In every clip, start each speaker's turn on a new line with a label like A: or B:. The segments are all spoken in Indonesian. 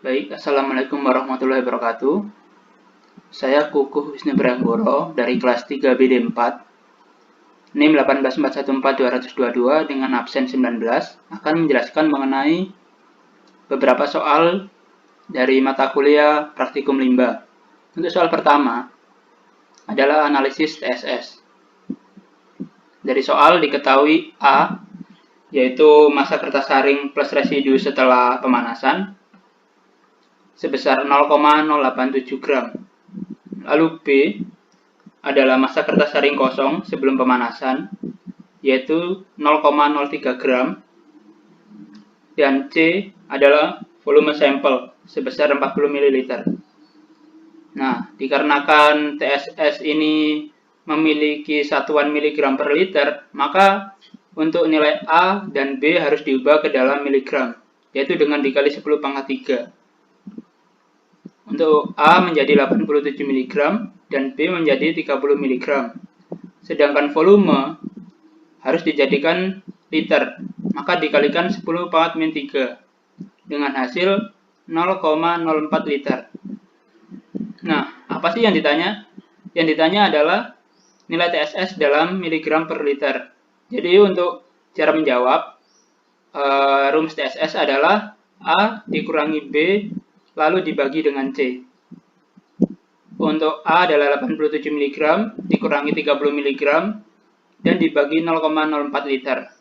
A: Baik, Assalamualaikum warahmatullahi wabarakatuh. Saya Kukuh Wisnu Branggoro dari kelas 3 BD4, NIM 1841422 dengan absen 19, akan menjelaskan mengenai beberapa soal dari mata kuliah praktikum limbah. Untuk soal pertama adalah analisis TSS. Dari soal diketahui A, yaitu massa kertas saring plus residu setelah pemanasan, sebesar 0,087 gram. Lalu B adalah massa kertas saring kosong sebelum pemanasan, yaitu 0,03 gram. Dan C adalah volume sampel sebesar 40 ml. Nah, dikarenakan TSS ini memiliki satuan miligram per liter, maka untuk nilai A dan B harus diubah ke dalam miligram, yaitu dengan dikali 10 pangkat 3. Untuk A menjadi 87 mg dan B menjadi 30 mg. Sedangkan volume harus dijadikan liter, maka dikalikan 10 pangkat min 3 dengan hasil 0,04 liter. Nah, apa sih yang ditanya? Yang ditanya adalah nilai TSS dalam miligram per liter. Jadi untuk cara menjawab, rumus TSS adalah A dikurangi B lalu dibagi dengan C. Untuk A adalah 87 mg dikurangi 30 mg dan dibagi 0,04 liter.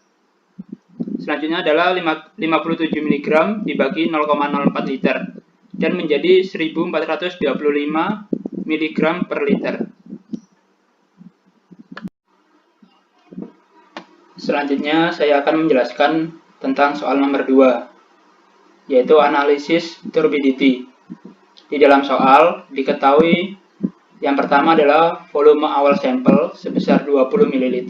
A: Selanjutnya adalah 57 mg dibagi 0,04 liter dan menjadi 1425 mg per liter. Selanjutnya saya akan menjelaskan tentang soal nomor 2, yaitu analisis turbidity. Di dalam soal diketahui yang pertama adalah volume awal sampel sebesar 20 ml,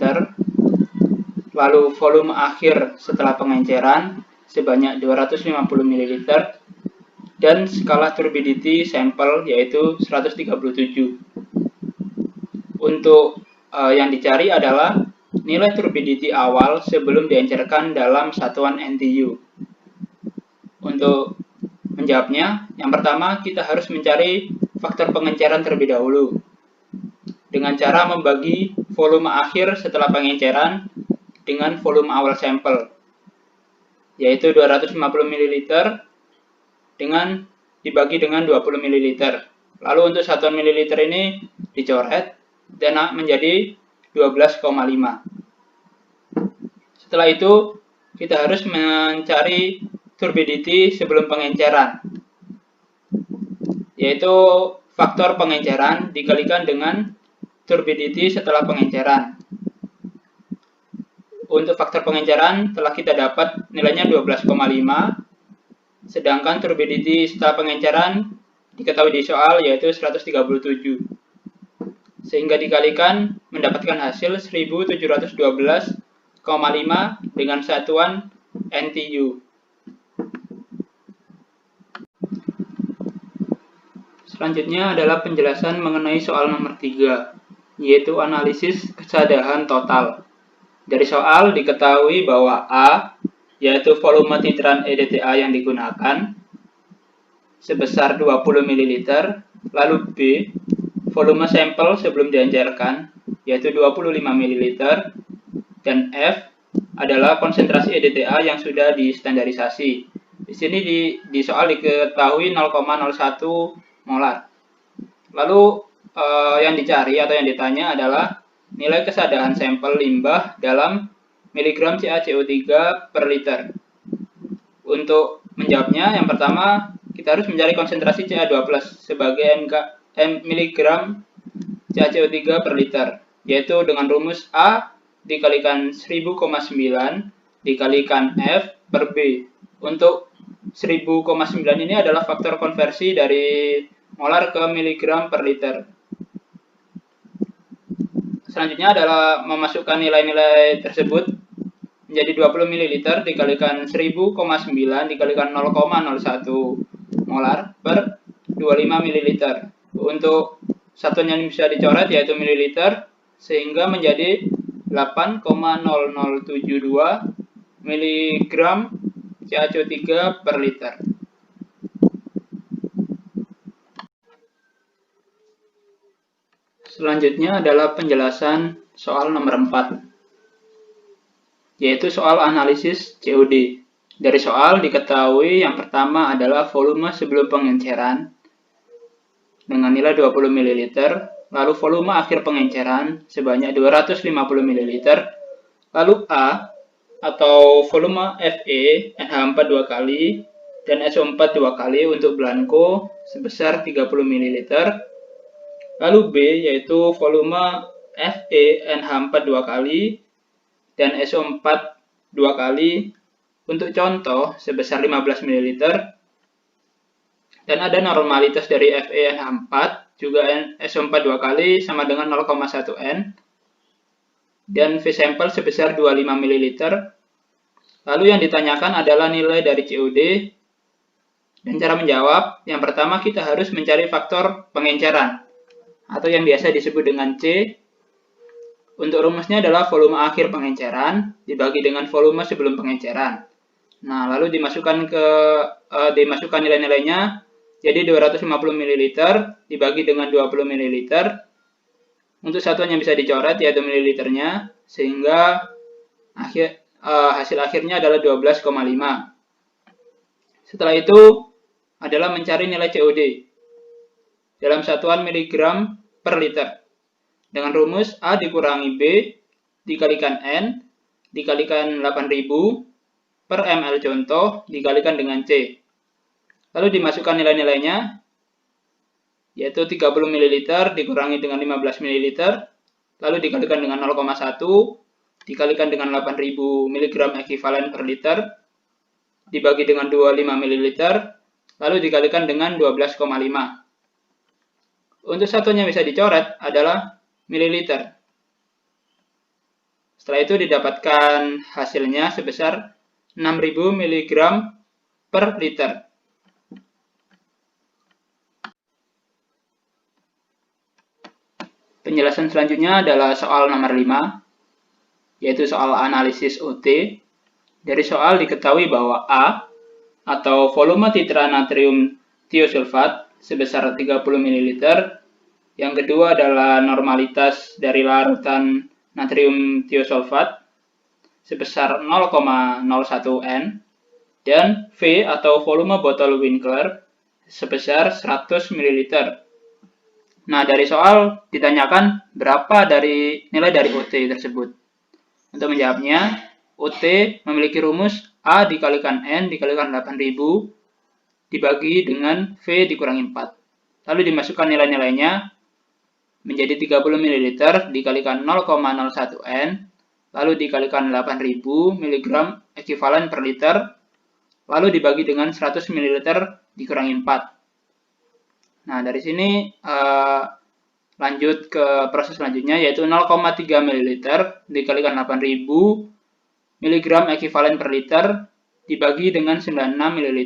A: lalu volume akhir setelah pengenceran sebanyak 250 ml, dan skala turbidity sampel yaitu 137. Untuk yang dicari adalah nilai turbidity awal sebelum diencerkan dalam satuan NTU. Untuk menjawabnya, yang pertama kita harus mencari faktor pengenceran terlebih dahulu dengan cara membagi volume akhir setelah pengenceran dengan volume awal sampel, yaitu 250 ml dengan dibagi dengan 20 ml. Lalu untuk satuan mililiter ini dicoret dan menjadi 12,5. Setelah itu kita harus mencari turbidity sebelum pengenceran, yaitu faktor pengenceran dikalikan dengan turbidity setelah pengenceran. Untuk faktor pengenceran telah kita dapat nilainya 12,5, sedangkan turbidity setelah pengenceran diketahui di soal yaitu 137. Sehingga dikalikan mendapatkan hasil 1712,5 dengan satuan NTU. Selanjutnya adalah penjelasan mengenai soal nomor 3, yaitu analisis kesadahan total. Dari soal diketahui bahwa A, yaitu volume titran EDTA yang digunakan, sebesar 20 ml, lalu B, volume sampel sebelum diencerkan, yaitu 25 ml, dan F adalah konsentrasi EDTA yang sudah distandarisasi. Di sini di soal diketahui 0,01 molar. Lalu yang dicari atau yang ditanya adalah nilai kesadahan sampel limbah dalam miligram CaCO3 per liter. Untuk menjawabnya, yang pertama kita harus mencari konsentrasi Ca2+ sebagai miligram CaCO3 per liter, yaitu dengan rumus A dikalikan 1000,9 dikalikan F per B. Untuk 1000,9 ini adalah faktor konversi dari molar ke miligram per liter. Selanjutnya adalah memasukkan nilai-nilai tersebut menjadi 20 ml dikalikan 1000,9 dikalikan 0,01 molar per 25 ml. Untuk satuan yang bisa dicoret yaitu mililiter, sehingga menjadi 8,0072 mg CaCO3 per liter. Selanjutnya adalah penjelasan soal nomor 4, yaitu soal analisis COD. Dari soal diketahui yang pertama adalah volume sebelum pengenceran dengan nilai 20 ml, lalu volume akhir pengenceran sebanyak 250 ml, lalu A atau volume Fe NH4 2 kali dan SO4 2 kali untuk blanko sebesar 30 ml, lalu B yaitu volume Fe NH4 2 kali dan SO4 2 kali untuk contoh sebesar 15 ml, dan ada normalitas dari FeNH4 juga SO4 2 kali sama dengan 0,1 N, dan V sampel sebesar 25 ml. Lalu yang ditanyakan adalah nilai dari COD, dan cara menjawab, yang pertama kita harus mencari faktor pengenceran atau yang biasa disebut dengan C. Untuk rumusnya adalah volume akhir pengenceran dibagi dengan volume sebelum pengenceran. Nah, lalu dimasukkan nilai-nilainya, jadi 250 ml dibagi dengan 20 ml. Untuk satuan yang bisa dicoret yaitu mililiternya, sehingga hasil akhirnya adalah 12,5. Setelah itu adalah mencari nilai COD dalam satuan miligram per liter. Dengan rumus A dikurangi B dikalikan N dikalikan 8000 per ml contoh dikalikan dengan C. Lalu dimasukkan nilai-nilainya, yaitu 30 ml dikurangi dengan 15 ml, lalu dikalikan dengan 0,1, dikalikan dengan 8000 mg ekuivalen per liter, dibagi dengan 25 ml, lalu dikalikan dengan 12,5. Untuk satunya bisa dicoret adalah mililiter. Setelah itu didapatkan hasilnya sebesar 6000 mg per liter. Penjelasan selanjutnya adalah soal nomor 5, yaitu soal analisis OT. Dari soal diketahui bahwa A atau volume titra natrium tiosulfat sebesar 30 ml. Yang kedua adalah normalitas dari larutan natrium tiosulfat sebesar 0,01 N, dan V atau volume botol Winkler sebesar 100 ml. Nah, dari soal ditanyakan berapa nilai dari OT tersebut. Untuk menjawabnya, OT memiliki rumus A dikalikan N dikalikan 8000 dibagi dengan V dikurangi 4. Lalu dimasukkan nilai-nilainya menjadi 30 ml dikalikan 0,01 N, lalu dikalikan 8000 mg ekuivalen per liter, lalu dibagi dengan 100 ml dikurangi 4. Nah, dari sini lanjut ke proses selanjutnya, yaitu 0,3 ml dikalikan 8000 mg ekuivalen per liter dibagi dengan 96 ml.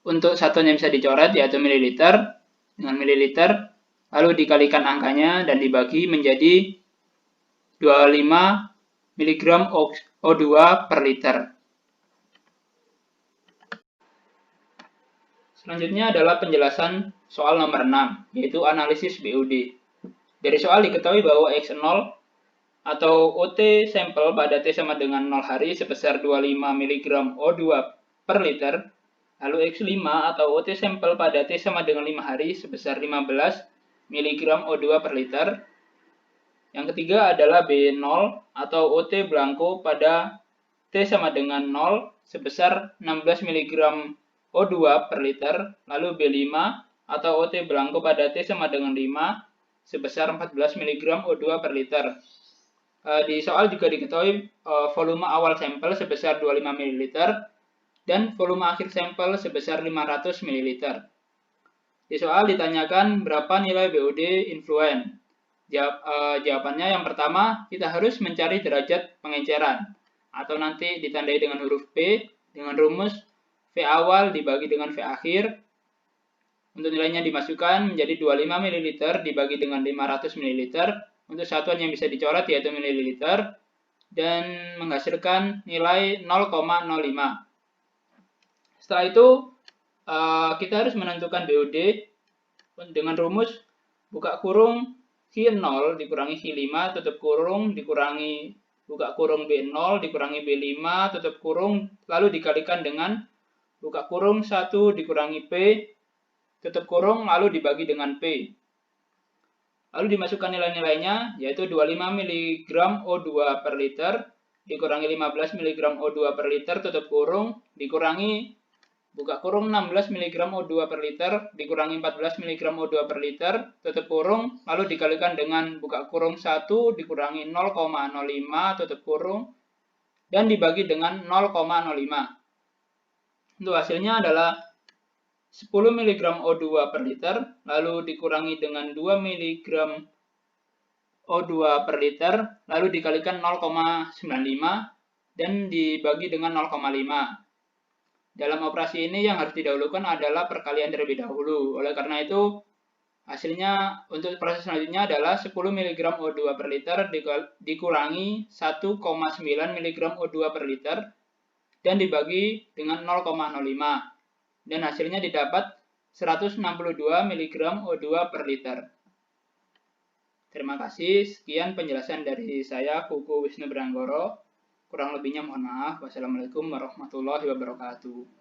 A: Untuk satuan yang bisa dicoret yaitu mililiter dengan mililiter, lalu dikalikan angkanya dan dibagi menjadi 25 mg O2 per liter. Selanjutnya adalah penjelasan soal nomor 6, yaitu analisis BOD. Dari soal diketahui bahwa X0 atau OT sampel pada T sama dengan 0 hari sebesar 25 mg O2 per liter, lalu X5 atau OT sampel pada T sama dengan 5 hari sebesar 15 mg O2 per liter. Yang ketiga adalah B0 atau OT blanko pada T sama dengan 0 sebesar 16 mg O2 per liter, lalu B5 atau OT blanko pada T sama dengan 5 sebesar 14 mg O2 per liter. Di soal juga diketahui volume awal sampel sebesar 25 ml dan volume akhir sampel sebesar 500 ml. Di soal ditanyakan berapa nilai BOD influen. Jawabannya yang pertama, kita harus mencari derajat pengenceran atau nanti ditandai dengan huruf P dengan rumus V awal dibagi dengan V akhir. Untuk nilainya dimasukkan menjadi 25 ml dibagi dengan 500 ml. Untuk satuan yang bisa dicoret yaitu mililiter dan menghasilkan nilai 0,05. Setelah itu kita harus menentukan BOD dengan rumus buka kurung Q0 dikurangi Q5 tutup kurung dikurangi buka kurung B0 dikurangi B5 tutup kurung lalu dikalikan dengan buka kurung 1 dikurangi P tutup kurung lalu dibagi dengan P. Lalu dimasukkan nilai-nilainya yaitu 25 mg O2 per liter dikurangi 15 mg O2 per liter tutup kurung dikurangi buka kurung 16 mg O2 per liter dikurangi 14 mg O2 per liter tutup kurung lalu dikalikan dengan buka kurung 1 dikurangi 0,05 tutup kurung dan dibagi dengan 0,05. Untuk hasilnya adalah 10 mg O2 per liter lalu dikurangi dengan 2 mg O2 per liter lalu dikalikan 0,95 dan dibagi dengan 0,5. Dalam operasi ini yang harus didahulukan adalah perkalian terlebih dahulu. Oleh karena itu, hasilnya untuk proses selanjutnya adalah 10 mg O2 per liter dikurangi 1,9 mg O2 per liter dan dibagi dengan 0,05. Dan hasilnya didapat 162 mg O2 per liter. Terima kasih. Sekian penjelasan dari saya, Kuku Wisnu Branggoro. Kurang lebihnya mohon maaf. Wassalamualaikum warahmatullahi wabarakatuh.